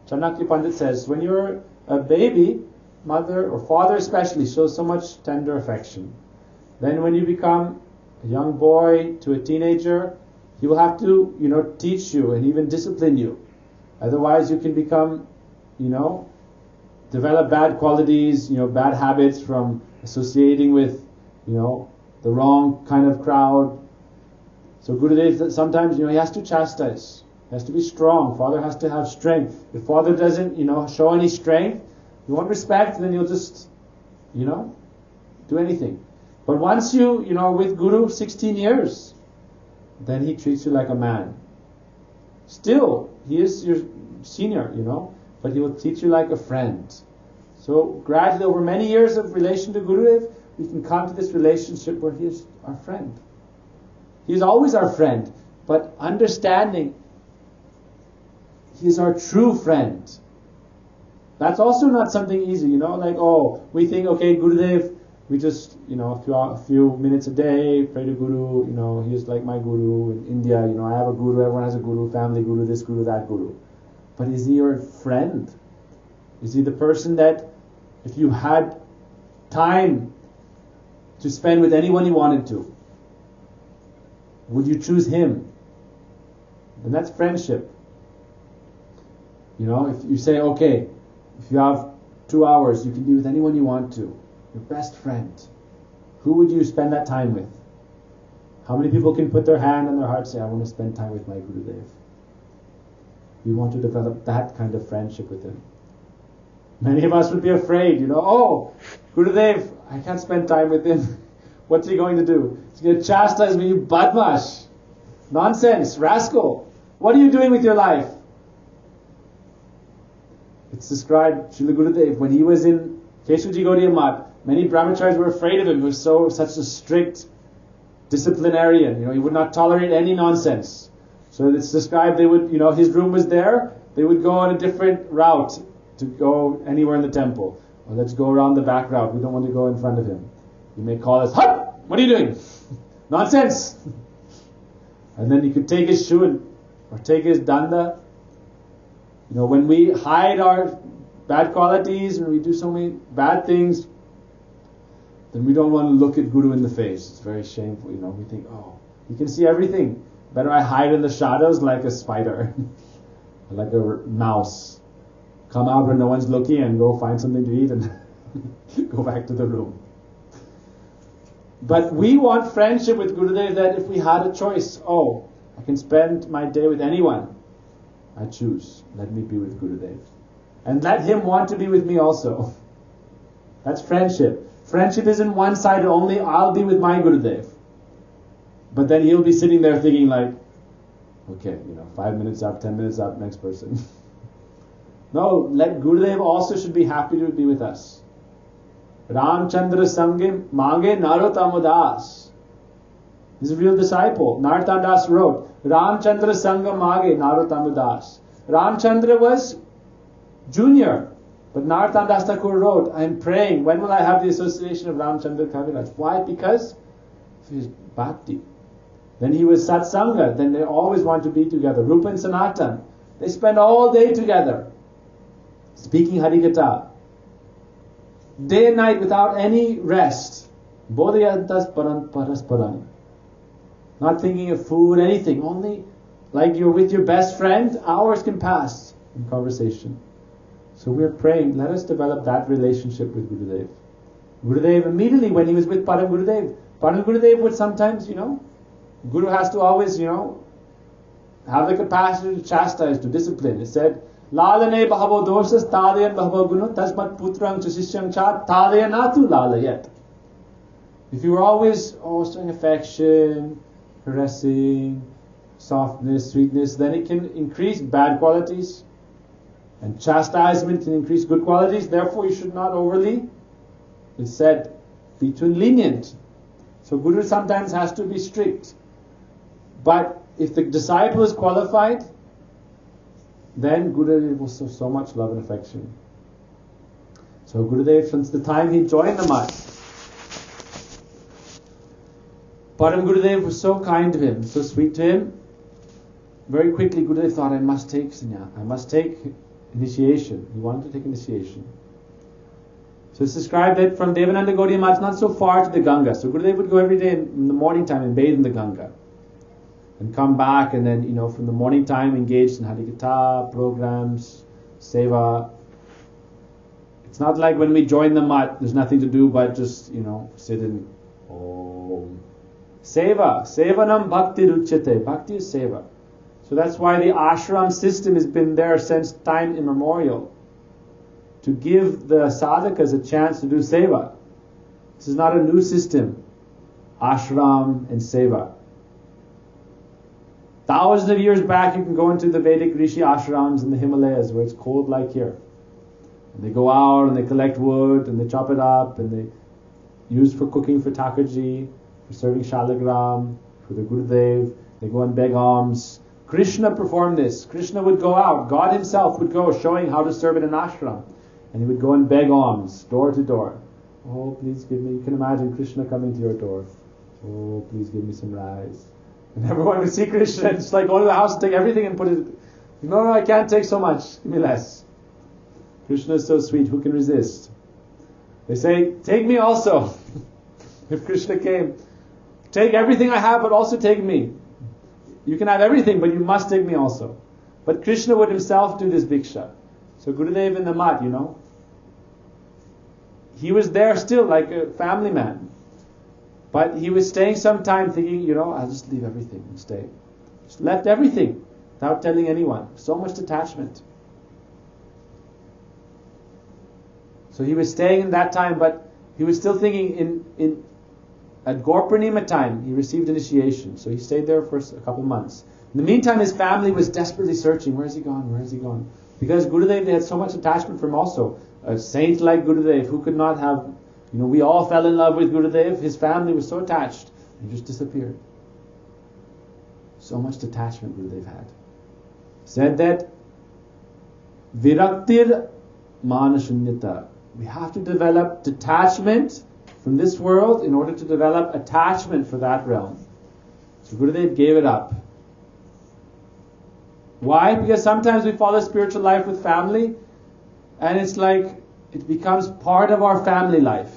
Chanakya Pandit says, when you're a baby, mother or father especially shows so much tender affection. Then when you become a young boy to a teenager, he will have to, teach you and even discipline you. Otherwise you can become, develop bad qualities, bad habits from associating with, the wrong kind of crowd. So Gurudev sometimes, he has to chastise. He has to be strong. Father has to have strength. If father doesn't, show any strength, you won't respect, then you'll just, do anything. But once you, with Guru 16 years, then he treats you like a man. Still, he is your senior, but he will teach you like a friend. So gradually, over many years of relation to Gurudev, we can come to this relationship where he is our friend. He is always our friend, but understanding he is our true friend. That's also not something easy, we think, okay, Gurudev, We just, a few minutes a day, pray to Guru, he is like my Guru. In India, I have a Guru, everyone has a Guru, family Guru, this Guru, that Guru. But is he your friend? Is he the person that, if you had time to spend with anyone you wanted to, would you choose him? Then that's friendship. If you say, okay, if you have 2 hours, you can be with anyone you want to. Your best friend. Who would you spend that time with? How many people can put their hand on their heart and say, I want to spend time with my Gurudev? We want to develop that kind of friendship with him. Many of us would be afraid, oh, Gurudev, I can't spend time with him. What's he going to do? He's going to chastise me, you badmash. Nonsense, rascal. What are you doing with your life? It's described, Srila Gurudev, when he was in Keshuji Gaudiya Math, many brahmacharis were afraid of him. He was such a strict disciplinarian. He would not tolerate any nonsense. So it's described they would, his room was there. They would go on a different route to go anywhere in the temple. Or let's go around the back route. We don't want to go in front of him. He may call us, "Hut! What are you doing? Nonsense!" And then he could take his shoe or take his danda. When we hide our bad qualities and we do so many bad things, then we don't want to look at Guru in the face. It's very shameful. We think, oh, he can see everything. Better I hide in the shadows like a spider, like a mouse. Come out when no one's looking and go find something to eat and go back to the room. But we want friendship with Gurudev that if we had a choice, I can spend my day with anyone. I choose. Let me be with Gurudev. And let him want to be with me also. That's friendship. Friendship isn't one side only, I'll be with my Gurudev. But then he'll be sitting there thinking like, okay, 5 minutes up, 10 minutes up, next person. No, let Gurudev also should be happy to be with us. Ramchandra Sangam Mange Narottam Das. This is a real disciple. Narottam Das wrote, Ramchandra Sangam Mange Narottam Das. Ramchandra was junior, but Narottam Das Thakur wrote, I am praying, when will I have the association of Ramchandra Kaviraj? Why? Because of his bhakti. Then he was satsanga, then they always want to be together. Rupa and Sanatan, they spend all day together, speaking Harikatha. Day and night without any rest. Bodhayantas parasparan. Not thinking of food, anything. Only like you're with your best friend, hours can pass in conversation. So we're praying, let us develop that relationship with Gurudev. Gurudev immediately when he was with Param Gurudev would sometimes, Guru has to always, have the capacity to chastise, to discipline. It said, Lalane bahavo doshas tadayan bahavo gunu tasmat putrang chasishyam chat tadaya natu lalayat. If you were always showing affection, caressing, softness, sweetness, then it can increase bad qualities. And chastisement can increase good qualities. Therefore you should not overly, it's said, be too lenient. So Guru sometimes has to be strict. But if the disciple is qualified, then Gurudev will show so much love and affection. So Gurudev, since the time he joined the Math, Param Gurudev was so kind to him, so sweet to him. Very quickly Gurudev thought, I must take sannyas, I must take initiation. He wanted to take initiation. So it's described that from Devananda Gaudiya Math, not so far to the Ganga. So Gurudev would go every day in the morning time and bathe in the Ganga. And come back and then, from the morning time engaged in Harikatha, programs, seva. It's not like when we join the Math, there's nothing to do but just, sit in Om. Seva. Sevanam bhakti ruchyate. Bhakti is seva. So that's why the ashram system has been there since time immemorial. To give the sadhakas a chance to do seva. This is not a new system. Ashram and seva. Thousands of years back, you can go into the Vedic Rishi ashrams in the Himalayas where it's cold like here. And they go out and they collect wood and they chop it up and they use for cooking for Thakurji, for serving shalagram, for the Gurudev. They go and beg alms. Krishna performed this. Krishna would go out. God himself would go showing how to serve in an ashram. And he would go and beg alms, door to door. Oh, please give me. You can imagine Krishna coming to your door. Oh, please give me some rice. And everyone would see Krishna and just like go to the house and take everything and put it. No, I can't take so much. Give me less. Krishna is so sweet. Who can resist? They say, take me also. If Krishna came, take everything I have, but also take me. You can have everything, but you must take me also. But Krishna would himself do this bhiksha. So Gurudeva in the mat, he was there still like a family man. But he was staying some time thinking, I'll just leave everything and stay. Just left everything without telling anyone. So much detachment. So he was staying in that time, but he was still thinking at Gaur-Purnima time, he received initiation. So he stayed there for a couple months. In the meantime, his family was desperately searching. Where is he gone? Where is he gone? Because Gurudev, they had so much attachment for him also. A saint like Gurudev, who could not have, we all fell in love with Gurudev. His family was so attached. He just disappeared. So much detachment Gurudev had. Said that, Viraktir Manashunyata. We have to develop detachment from this world in order to develop attachment for that realm. So Gurudev gave it up. Why? Because sometimes we follow spiritual life with family and it's like it becomes part of our family life.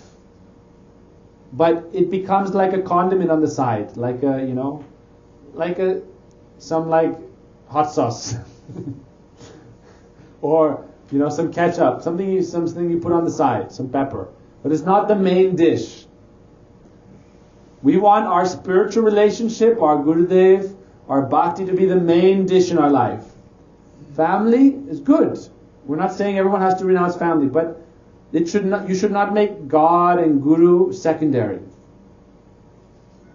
But it becomes like a condiment on the side, like some hot sauce. Or some ketchup, something you put on the side, some pepper. But it's not the main dish. We want our spiritual relationship, our Gurudev, our bhakti to be the main dish in our life. Family is good. We're not saying everyone has to renounce family, but you should not make God and Guru secondary.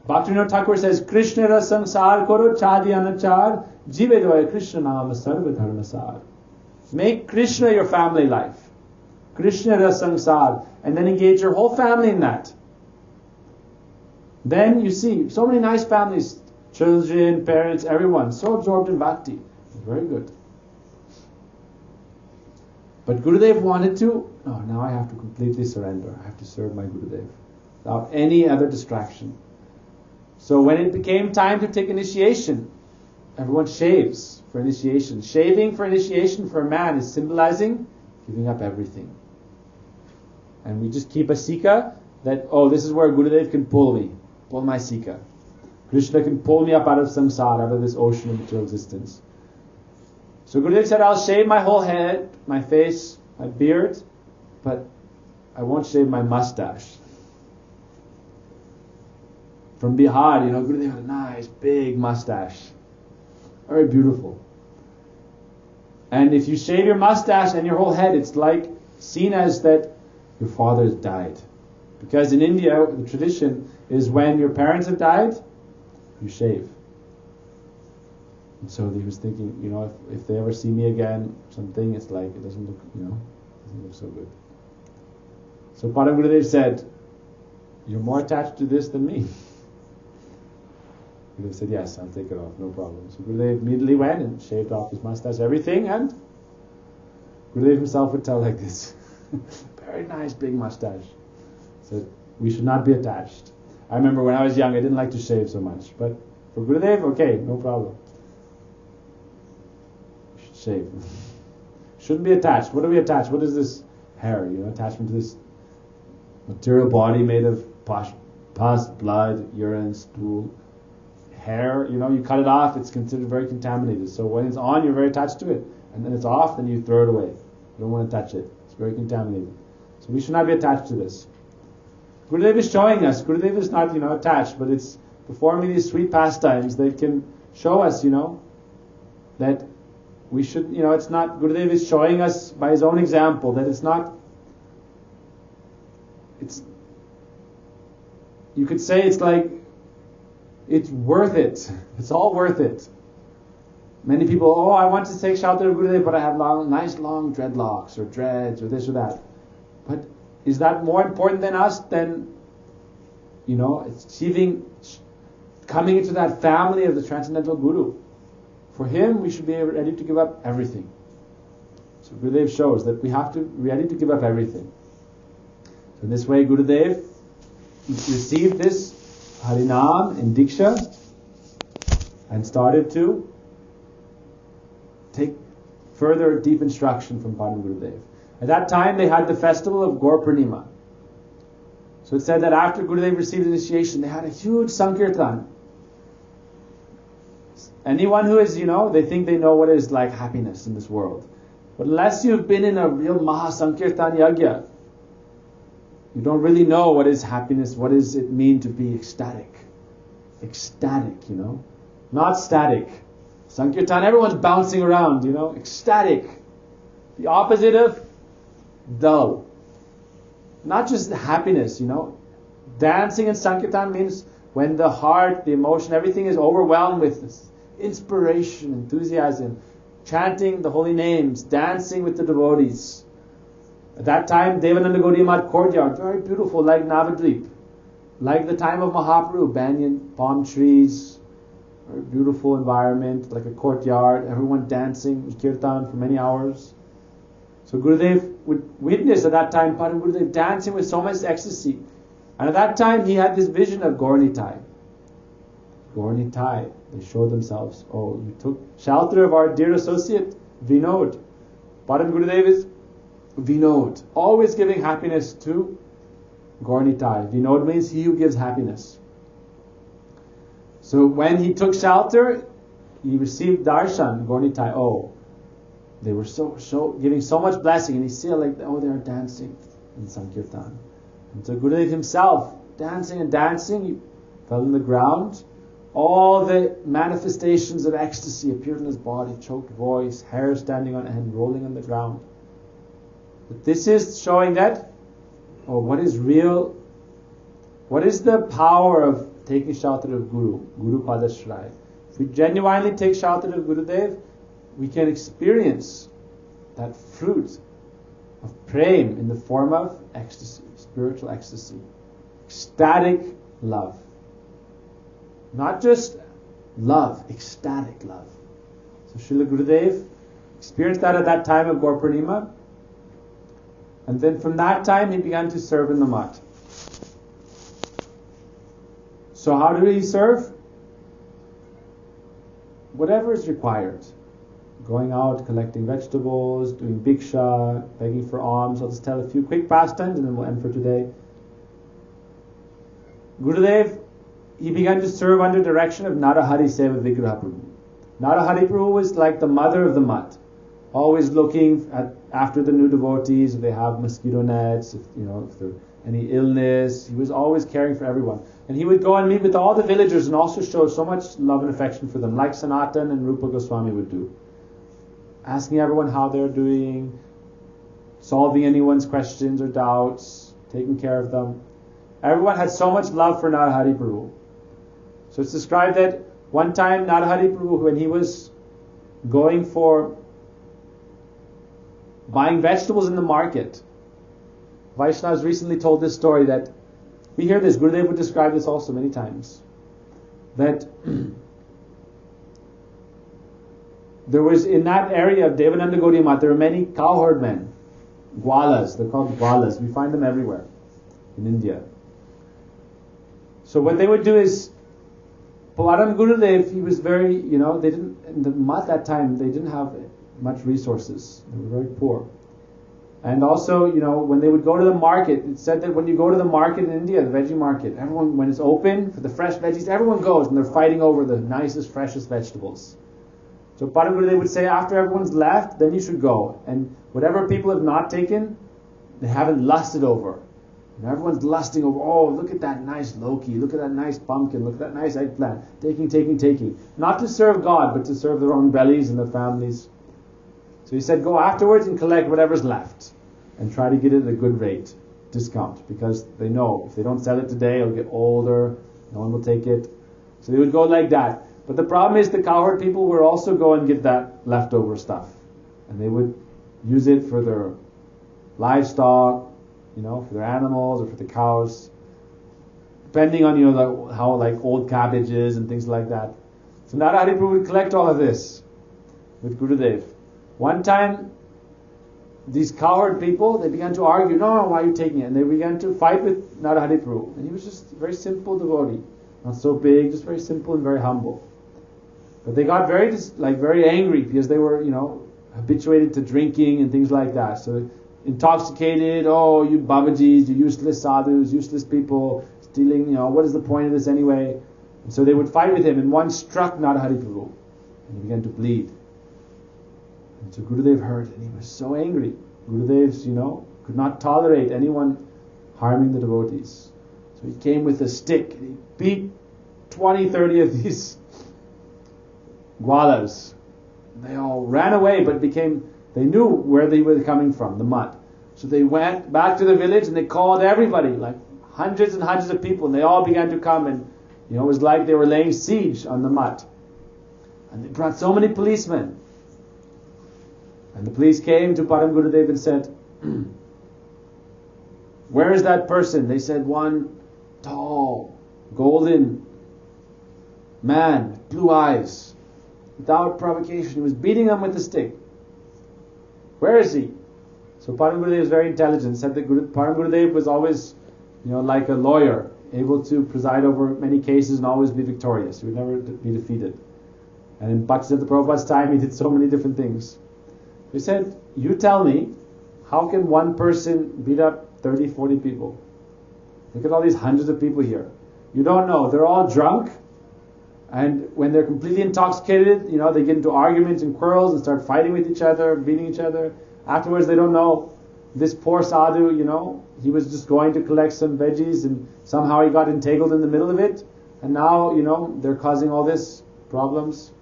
Bhaktivinoda Thakur says, Krishna ra sansar karo chadi anachar, jive doya Krishna nama sarva dharmasar. Make Krishna your family life. Krishna ra sansar. And then engage your whole family in that. Then you see so many nice families, children, parents, everyone, so absorbed in bhakti. Very good. But Gurudev wanted to, now I have to completely surrender. I have to serve my Gurudev without any other distraction. So when it became time to take initiation, everyone shaves for initiation. Shaving for initiation for a man is symbolizing giving up everything. And we just keep a sikha that, this is where Gurudev can pull my sikha. Krishna can pull me up out of samsara, out of this ocean of material existence. So Gurudev said, I'll shave my whole head, my face, my beard, but I won't shave my mustache. From Bihar, Gurudev had a nice big mustache. Very beautiful. And if you shave your mustache and your whole head, it's like seen as that your father has died. Because in India, the tradition is when your parents have died, you shave. And so he was thinking, if they ever see me again, something, it's like, it doesn't look, doesn't look so good. So Padam Gurudev said, you're more attached to this than me. Gurudev said, yes, I'll take it off, no problem. So Gurudev immediately went and shaved off his mustache, everything, and Gurudev himself would tell like this. Very nice big mustache. So we should not be attached. I remember when I was young, I didn't like to shave so much. But for Gurudev, okay, no problem. We should shave. Shouldn't be attached. What are we attached? What is this hair? Attachment to this material body made of pus, blood, urine, stool, hair. You cut it off, it's considered very contaminated. So when it's on, you're very attached to it. And then it's off, then you throw it away. You don't want to touch it. It's very contaminated. So we should not be attached to this. Gurudev is showing us. Gurudev is not, attached, but it's performing these sweet pastimes that can show us, that we should, it's not, Gurudev is showing us by his own example that it's not, you could say it's like, it's worth it. It's all worth it. Many people, I want to take shelter of Gurudev, but I have nice long dreadlocks or dreads or this or that. But is that more important than us than, achieving, coming into that family of the Transcendental Guru? For him, we should be ready to give up everything. So Gurudev shows that we have to be ready to give up everything. So in this way, Gurudev received this Harinam in Diksha and started to take further deep instruction from Padma Gurudev. At that time, they had the festival of Gaur Purnima. So it said that after Gurudev received initiation, they had a huge Sankirtan. Anyone who is, they think they know what is like happiness in this world. But unless you've been in a real Maha Sankirtan Yagya, you don't really know what is happiness, what does it mean to be ecstatic. Ecstatic, not static. Sankirtan, everyone's bouncing around, ecstatic. The opposite of dull. Not just happiness, Dancing in Sankirtan means when the heart, the emotion, everything is overwhelmed with this inspiration, enthusiasm, chanting the holy names, dancing with the devotees. At that time, Devananda Gaudiya Math courtyard, very beautiful, like Navadvip. Like the time of Mahaprabhu, banyan, palm trees, very beautiful environment, like a courtyard, everyone dancing, kirtan for many hours. So Gurudev would witness at that time, Padma Gurudev dancing with so much ecstasy. And at that time, he had this vision of Gaurnitai. Gaurnitai, they showed themselves. Oh, you took shelter of our dear associate, Vinod. Padma Gurudev is Vinod, always giving happiness to Gaurnitai. Vinod means he who gives happiness. So when he took shelter, he received darshan, Gaurnitai. Oh, they were so giving so much blessing, and he see like, oh, they are dancing in Sankirtan. And so Gurudev himself, dancing and dancing, he fell on the ground. All the manifestations of ecstasy appeared in his body, choked voice, hair standing on end, rolling on the ground. But this is showing that, what is real, what is the power of taking shelter of Guru Padashray. If we genuinely take shelter of Gurudev, we can experience that fruit of prem in the form of ecstasy, spiritual ecstasy, ecstatic love. Not just love, ecstatic love. So Srila Gurudev experienced that at that time of Gaur Purnima. And then from that time he began to serve in the mutt. So how did he serve? Whatever is required. Going out, collecting vegetables, doing bhiksha, begging for alms. I'll just tell a few quick pastimes and then we'll end for today. Gurudev, he began to serve under direction of Narahari Seva Vigraha Prabhu. Narahari Prabhu was like the mother of the mutt, always looking after the new devotees, if they have mosquito nets, if there's any illness. He was always caring for everyone. And he would go and meet with all the villagers and also show so much love and affection for them, like Sanatan and Rupa Goswami would do. Asking everyone how they're doing, solving anyone's questions or doubts, taking care of them. Everyone had so much love for Narahari Prabhu. So it's described that one time Narahari Prabhu, when he was going for buying vegetables in the market, Vaishnavas recently told this story that, we hear this, Gurudev would describe this also many times, that there was in that area of Devananda Gaudiya Math, there were many cowherd men, gwalas, they're called gwalas, we find them everywhere in India. So what they would do is, Param Gurudev, he was very, they didn't, in the Math that time, they didn't have much resources. They were very poor. And also, when they would go to the market, it said that when you go to the market in India, the veggie market, everyone, when it's open for the fresh veggies, everyone goes and they're fighting over the nicest, freshest vegetables. So Param Gurudev would say, after everyone's left, then you should go. And whatever people have not taken, they haven't lusted over. And everyone's lusting over, oh, look at that nice Loki, look at that nice pumpkin, look at that nice eggplant. Taking. Not to serve God, but to serve their own bellies and their families. So he said, go afterwards and collect whatever's left. And try to get it at a good rate, discount. Because they know, if they don't sell it today, it'll get older, no one will take it. So they would go like that. But the problem is the cowherd people would also go and get that leftover stuff. And they would use it for their livestock, for their animals or for the cows, depending on how old cabbages and things like that. So Narahari Prabhu would collect all of this with Gurudev. One time, these cowherd people, they began to argue, no, why are you taking it? And they began to fight with Narahari Prabhu. And he was just a very simple devotee. Not so big, just very simple and very humble. But they got very angry because they were, habituated to drinking and things like that. So intoxicated, oh, you Babajis, you useless sadhus, useless people, stealing, what is the point of this anyway? And so they would fight with him, and one struck Narahari Prabhu, and he began to bleed. And so Gurudev heard, and he was so angry. Gurudev, could not tolerate anyone harming the devotees. So he came with a stick, and he beat 20, 30 of these gwalas. They all ran away, but they knew where they were coming from, the mud. So they went back to the village and they called everybody, like hundreds and hundreds of people, and they all began to come, and it was like they were laying siege on the mud. And they brought so many policemen. And the police came to Param Gurudev and said, where is that person? They said, one tall, golden man with blue eyes. Without provocation, he was beating them with a stick. Where is he? So Param Gurudev is very intelligent. Said that Param Gurudev was always, like a lawyer, able to preside over many cases and always be victorious. He would never be defeated. And in Bhaktisiddhanta Prabhupada's time, he did so many different things. He said, you tell me, how can one person beat up 30, 40 people? Look at all these hundreds of people here. You don't know. They're all drunk. And when they're completely intoxicated, they get into arguments and quarrels and start fighting with each other, beating each other. Afterwards, they don't know. This poor sadhu, he was just going to collect some veggies and somehow he got entangled in the middle of it. And now, they're causing all this problems.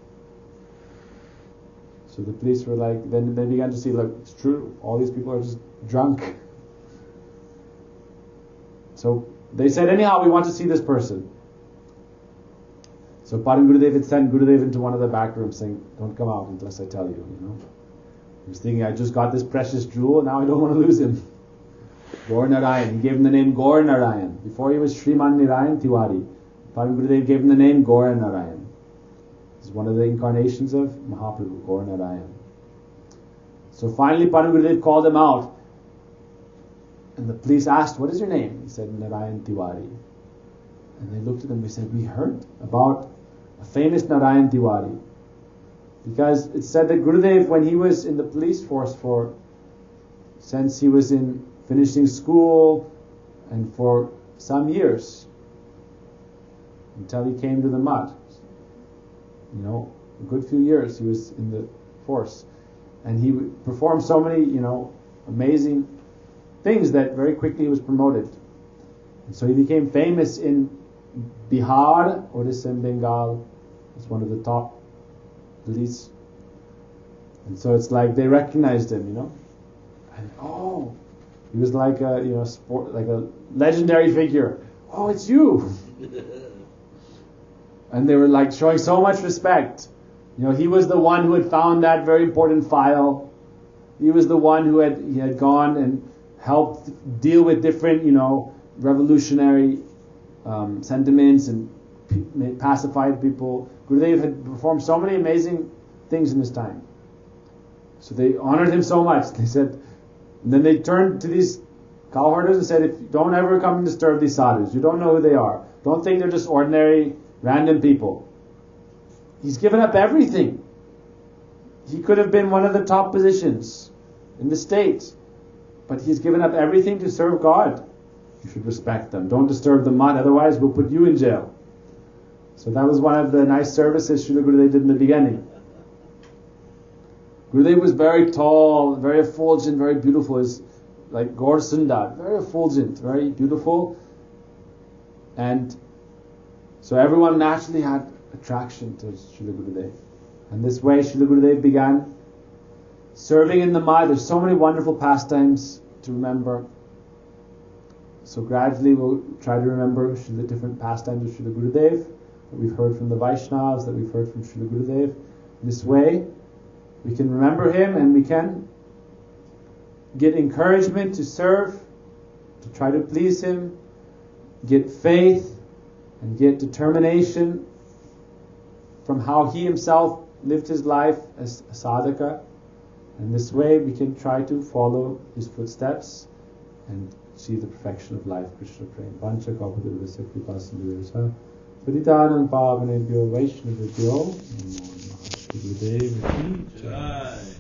So the police were like, then they began to see, look, it's true. All these people are just drunk. So they said, anyhow, we want to see this person. So Param Gurudev had sent Gurudev into one of the back rooms saying, don't come out unless I tell you, He was thinking, I just got this precious jewel, and now I don't want to lose him. Gaur Narayan. He gave him the name Gaur Narayan. Before he was Sriman Narayan Tiwari, Param Gurudev gave him the name Gaur Narayan. This is one of the incarnations of Mahaprabhu, Gaur Narayan. So finally Param Gurudev called him out. And the police asked, what is your name? He said, Narayan Tiwari. And they looked at him and they said, we heard about a famous Narayan Tiwari. Because it said that Gurudev, when he was in the police force since he was in finishing school and for some years, until he came to the mud, a good few years he was in the force. And he performed so many, amazing things that very quickly he was promoted. And so he became famous in Bihar, Odisha and Bengal. It's one of the top police. And so it's like they recognized him, And he was like a like a legendary figure. Oh, it's you. And they were like showing so much respect. He was the one who had found that very important file. He was the one who had gone and helped deal with different, revolutionary sentiments and pacified people. Gurudev had performed so many amazing things in his time. So they honored him so much. They said, and then they turned to these cowherders and said, don't ever come and disturb these sadhus. You don't know who they are. Don't think they're just ordinary, random people. He's given up everything. He could have been one of the top positions in the state, but he's given up everything to serve God. You should respect them. Don't disturb the mud, otherwise we'll put you in jail. So that was one of the nice services Srila Gurudev did in the beginning. Gurudev was very tall, very effulgent, very beautiful. He's like Gaur Sundar, very effulgent, very beautiful. And so everyone naturally had attraction to Srila Gurudev. And this way Srila Gurudev began serving in the mud. There's so many wonderful pastimes to remember. So gradually we'll try to remember the different pastimes of Srila Gurudev that we've heard from the Vaishnavas, that we've heard from Srila Gurudev. This way we can remember him and we can get encouragement to serve, to try to please him, get faith and get determination from how he himself lived his life as a sadhaka, And this way we can try to follow his footsteps and see the perfection of life. Krishna praying. Pancha Kapadurvasya Kripasindhurvasya Paditanam Pavanebhyo Vaishnavibhyo Namo Namaha. Shri Gurudeva Ki Jai.